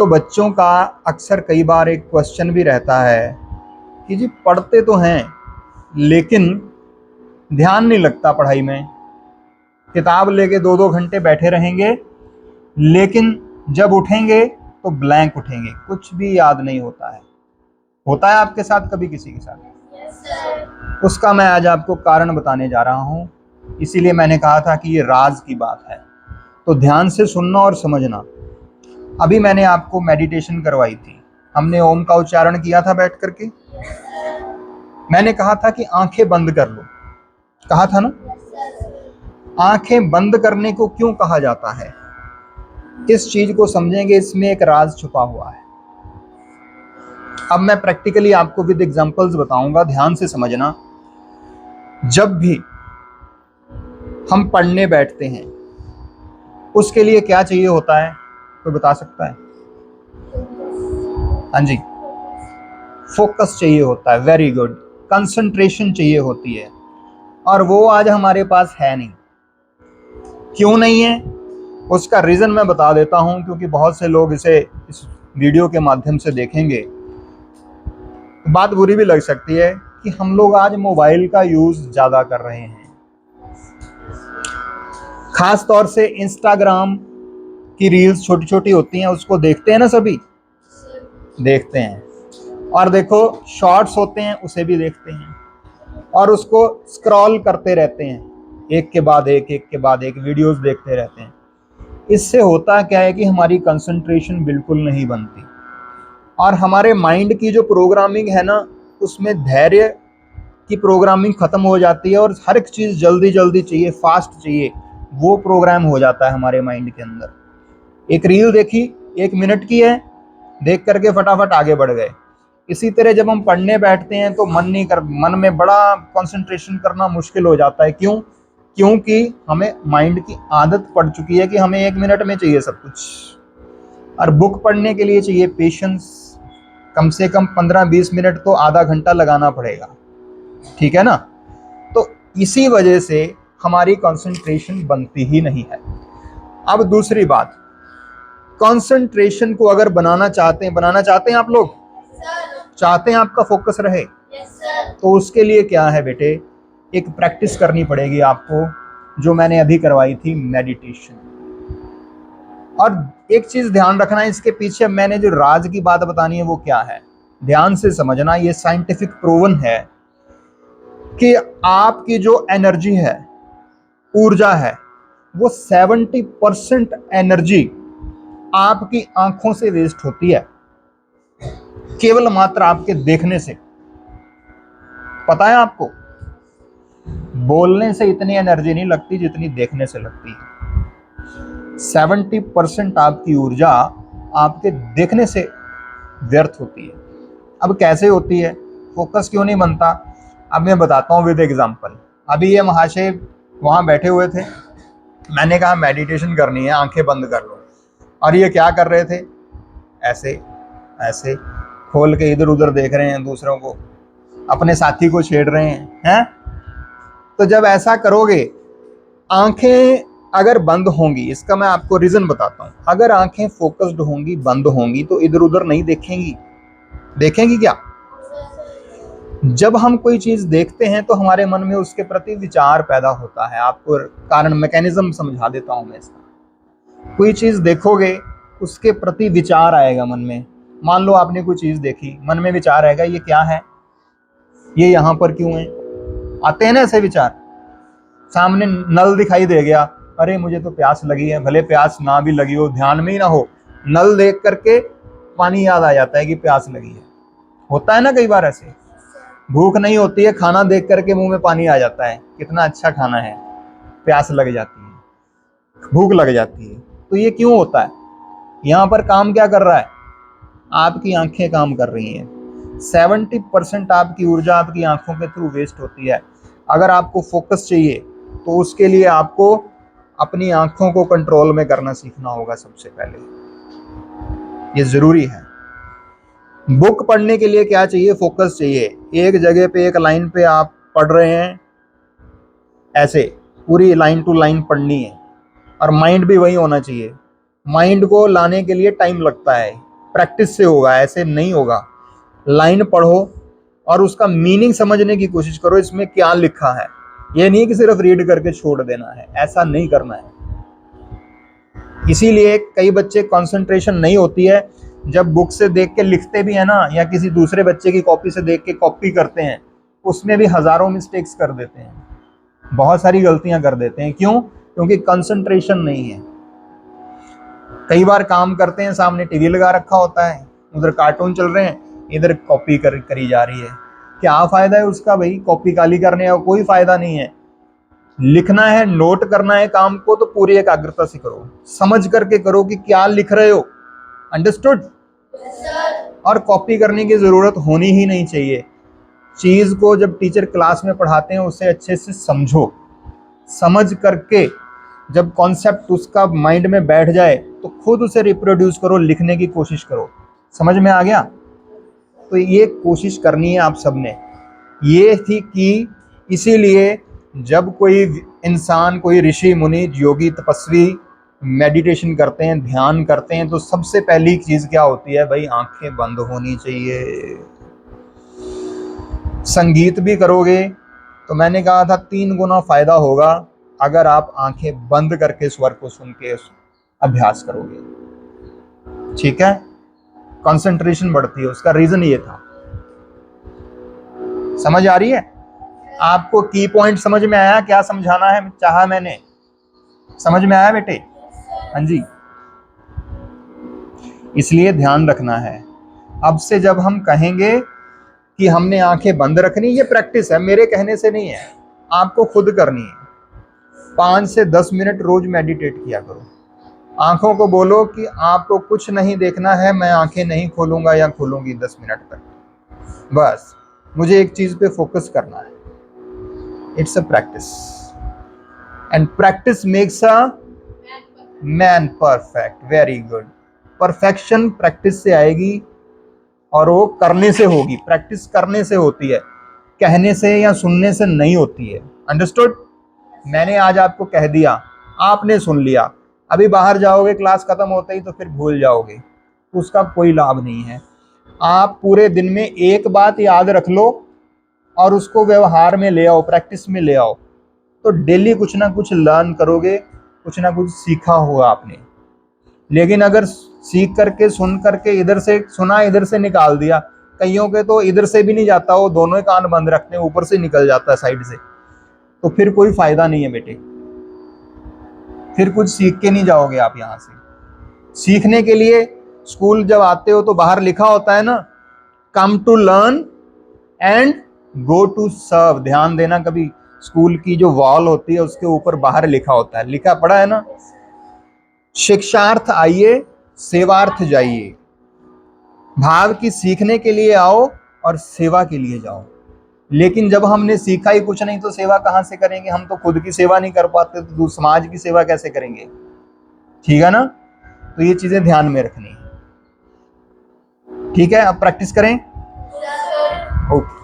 तो बच्चों का अक्सर कई बार एक क्वेश्चन भी रहता है कि जी पढ़ते तो हैं लेकिन ध्यान नहीं लगता पढ़ाई में। किताब लेके 2-2 घंटे बैठे रहेंगे लेकिन जब उठेंगे तो ब्लैंक उठेंगे, कुछ भी याद नहीं होता है। होता है आपके साथ कभी किसी के साथ? yes, उसका मैं आज आपको कारण बताने जा रहा हूँ, इसीलिए मैंने कहा था कि ये राज की बात है, तो ध्यान से सुनना और समझना। अभी मैंने आपको मेडिटेशन करवाई थी, हमने ओम का उच्चारण किया था बैठ करके। मैंने कहा था कि आंखें बंद कर लो, कहा था ना? आंखें बंद करने को क्यों कहा जाता है, इस चीज को समझेंगे, इसमें एक राज छुपा हुआ है। अब मैं प्रैक्टिकली आपको विद एग्जांपल्स बताऊंगा, ध्यान से समझना। जब भी हम पढ़ने बैठते हैं उसके लिए क्या चाहिए होता है, कोई बता सकता है? हाँ जी, फोकस चाहिए होता है। Very good. कंसंट्रेशन चाहिए होती है, और वो आज हमारे पास है नहीं। क्यों नहीं है उसका रीजन मैं बता देता हूं, क्योंकि बहुत से लोग इसे इस वीडियो के माध्यम से देखेंगे। बात बुरी भी लग सकती है कि हम लोग आज मोबाइल का यूज ज्यादा कर रहे हैं, खास तौर से इंस्टाग्राम की रील्स छोटी छोटी होती हैं, उसको देखते हैं ना, सभी देखते हैं। और देखो शॉर्ट्स होते हैं, उसे भी देखते हैं और उसको स्क्रॉल करते रहते हैं, एक के बाद एक वीडियोस देखते रहते हैं। इससे होता क्या है कि हमारी कंसंट्रेशन बिल्कुल नहीं बनती, और हमारे माइंड की जो प्रोग्रामिंग है ना, उसमें धैर्य की प्रोग्रामिंग खत्म हो जाती है और हर एक चीज जल्दी जल्दी चाहिए, फास्ट चाहिए, वो प्रोग्राम हो जाता है हमारे माइंड के अंदर। एक रील देखी, 1 मिनट की है, देख करके फटाफट आगे बढ़ गए। इसी तरह जब हम पढ़ने बैठते हैं तो मन में बड़ा कंसंट्रेशन करना मुश्किल हो जाता है। क्यों? क्योंकि हमें माइंड की आदत पड़ चुकी है कि हमें 1 मिनट में चाहिए सब कुछ। और बुक पढ़ने के लिए चाहिए पेशेंस, कम से कम 15-20 मिनट तो आधा घंटा लगाना पड़ेगा, ठीक है ना? तो इसी वजह से हमारी कंसंट्रेशन बनती ही नहीं है। अब दूसरी बात, कंसंट्रेशन को अगर बनाना चाहते हैं आप लोग, चाहते हैं आपका फोकस रहे, तो उसके लिए क्या है बेटे, एक प्रैक्टिस करनी पड़ेगी आपको, जो मैंने अभी करवाई थी, मेडिटेशन। और एक चीज ध्यान रखना, इसके पीछे मैंने जो राज की बात बतानी है वो क्या है, ध्यान से समझना। ये साइंटिफिक प्रूवन है कि आपकी जो एनर्जी है, ऊर्जा है, वो 70% एनर्जी आपकी आंखों से वेस्ट होती है, केवल मात्र आपके देखने से। पता है आपको, बोलने से इतनी एनर्जी नहीं लगती जितनी देखने से लगती है। 70% आपकी ऊर्जा आपके देखने से व्यर्थ होती है। अब कैसे होती है, फोकस क्यों नहीं बनता, अब मैं बताता हूँ विद एग्जांपल। अभी ये महाशय वहां बैठे हुए थे, मैंने कहा मेडिटेशन करनी है, आंखें बंद कर लो, और ये क्या कर रहे थे, ऐसे ऐसे खोल के इधर उधर देख रहे हैं, दूसरों को, अपने साथी को छेड़ रहे हैं। तो जब ऐसा करोगे, आंखें अगर बंद होंगी, इसका मैं आपको रीजन बताता हूं, अगर आंखें फोकस्ड होंगी, बंद होंगी, तो इधर उधर नहीं देखेंगी। देखेंगी क्या? जब हम कोई चीज देखते हैं तो हमारे मन में उसके प्रति विचार पैदा होता है। आपको कारण मैकेनिज्म समझा देता हूं मैं इसका। कोई चीज देखोगे, उसके प्रति विचार आएगा मन में। मान लो आपने कोई चीज देखी, मन में विचार आएगा, ये क्या है, ये यहाँ पर क्यों है, आते हैं ना ऐसे विचार। सामने नल दिखाई दे गया, अरे मुझे तो प्यास लगी है, भले प्यास ना भी लगी हो, ध्यान में ही ना हो, नल देख करके पानी याद आ जाता है कि प्यास लगी है। होता है ना कई बार ऐसे। भूख नहीं होती है, खाना देख करके मुंह में पानी आ जाता है, कितना अच्छा खाना है, प्यास लग जाती है, भूख लग जाती है। तो ये क्यों होता है? यहाँ पर काम क्या कर रहा है, आपकी आंखें काम कर रही हैं। 70% आपकी ऊर्जा आपकी आंखों के थ्रू वेस्ट होती है। अगर आपको फोकस चाहिए तो उसके लिए आपको अपनी आंखों को कंट्रोल में करना सीखना होगा सबसे पहले, ये जरूरी है। बुक पढ़ने के लिए क्या चाहिए, फोकस चाहिए। एक जगह पे, एक लाइन पे आप पढ़ रहे हैं, ऐसे पूरी लाइन टू लाइन पढ़नी है, और माइंड भी वही होना चाहिए। माइंड को लाने के लिए टाइम लगता है, प्रैक्टिस से होगा, ऐसे नहीं होगा। लाइन पढ़ो और उसका मीनिंग समझने की कोशिश करो, इसमें क्या लिखा है। ये नहीं कि सिर्फ रीड करके छोड़ देना है, ऐसा नहीं करना है। इसीलिए कई बच्चे कंसंट्रेशन नहीं होती है, जब बुक से देख के लिखते भी है ना, या किसी दूसरे बच्चे की कॉपी से देख के कॉपी करते हैं, उसमें भी हजारों मिस्टेक्स कर देते हैं, बहुत सारी गलतियां कर देते हैं। क्यों? क्योंकि कंसंट्रेशन नहीं है। कई बार काम करते हैं, सामने टीवी लगा रखा होता है, उधर कार्टून चल रहे हैं, इधर कॉपी करी जा रही है। क्या फायदा है उसका भाई? कॉपी काली करने का कोई फायदा नहीं है। लिखना है, नोट करना है काम को, तो पूरी एकाग्रता से करो, समझ करके करो कि क्या लिख रहे हो। अंडरस्टूड? और कॉपी करने की जरूरत होनी ही नहीं चाहिए। चीज को जब टीचर क्लास में पढ़ाते हैं उसे अच्छे से समझो, समझ करके जब कॉन्सेप्ट उसका माइंड में बैठ जाए तो खुद उसे रिप्रोड्यूस करो, लिखने की कोशिश करो। समझ में आ गया? तो ये कोशिश करनी है आप सबने। ये थी कि इसीलिए जब कोई इंसान, कोई ऋषि मुनि, योगी, तपस्वी मेडिटेशन करते हैं, ध्यान करते हैं, तो सबसे पहली चीज क्या होती है भाई? आंखें बंद होनी चाहिए। संगीत भी करोगे तो मैंने कहा था 3 गुना फायदा होगा अगर आप आंखें बंद करके स्वर को सुन के अभ्यास करोगे। ठीक है? कंसंट्रेशन बढ़ती है, उसका रीजन ये था। समझ आ रही है आपको? की पॉइंट समझ में आया? क्या समझाना है चाहा मैंने? समझ में आया बेटे? हाँ जी। इसलिए ध्यान रखना है। अब से जब हम कहेंगे कि हमने आंखें बंद रखनी, ये प्रैक्टिस है, मेरे कहने से नहीं है, आपको खुद करनी है। 5 से 10 मिनट रोज मेडिटेट किया करो। आंखों को बोलो कि आपको कुछ नहीं देखना है, मैं आंखें नहीं खोलूंगा या खोलूंगी 10 मिनट तक, बस मुझे एक चीज पे फोकस करना है। It's a practice, and practice makes a man perfect. Very good. Perfection practice से आएगी और वो करने से होगी। प्रैक्टिस करने से होती है, कहने से या सुनने से नहीं होती है। अंडरस्टूड? मैंने आज आपको कह दिया, आपने सुन लिया, अभी बाहर जाओगे क्लास खत्म होते ही तो फिर भूल जाओगे, उसका कोई लाभ नहीं है। आप पूरे दिन में एक बात याद रख लो और उसको व्यवहार में ले आओ, प्रैक्टिस में ले आओ, तो डेली कुछ ना कुछ लर्न करोगे, कुछ ना कुछ सीखा होगा आपने। लेकिन अगर सीख करके, सुन करके, इधर से सुना इधर से निकाल दिया, कईयों के तो इधर से भी नहीं जाता, वो दोनों ही कान बंद रखते हैं, ऊपर से निकल जाता है साइड से, तो फिर कोई फायदा नहीं है बेटे। फिर कुछ सीख के नहीं जाओगे आप। यहाँ से सीखने के लिए स्कूल जब आते हो तो बाहर लिखा होता है ना, come to learn and go to serve. ध्यान देना, कभी स्कूल की जो वॉल होती है उसके ऊपर बाहर लिखा होता है, लिखा पड़ा है ना, शिक्षार्थ आइए सेवार्थ जाइए। भाव की सीखने के लिए आओ और सेवा के लिए जाओ। लेकिन जब हमने सीखा ही कुछ नहीं तो सेवा कहां से करेंगे? हम तो खुद की सेवा नहीं कर पाते तो समाज की सेवा कैसे करेंगे? ठीक है ना? तो ये चीजें ध्यान में रखनी है। ठीक है, अब प्रैक्टिस करें। ओके।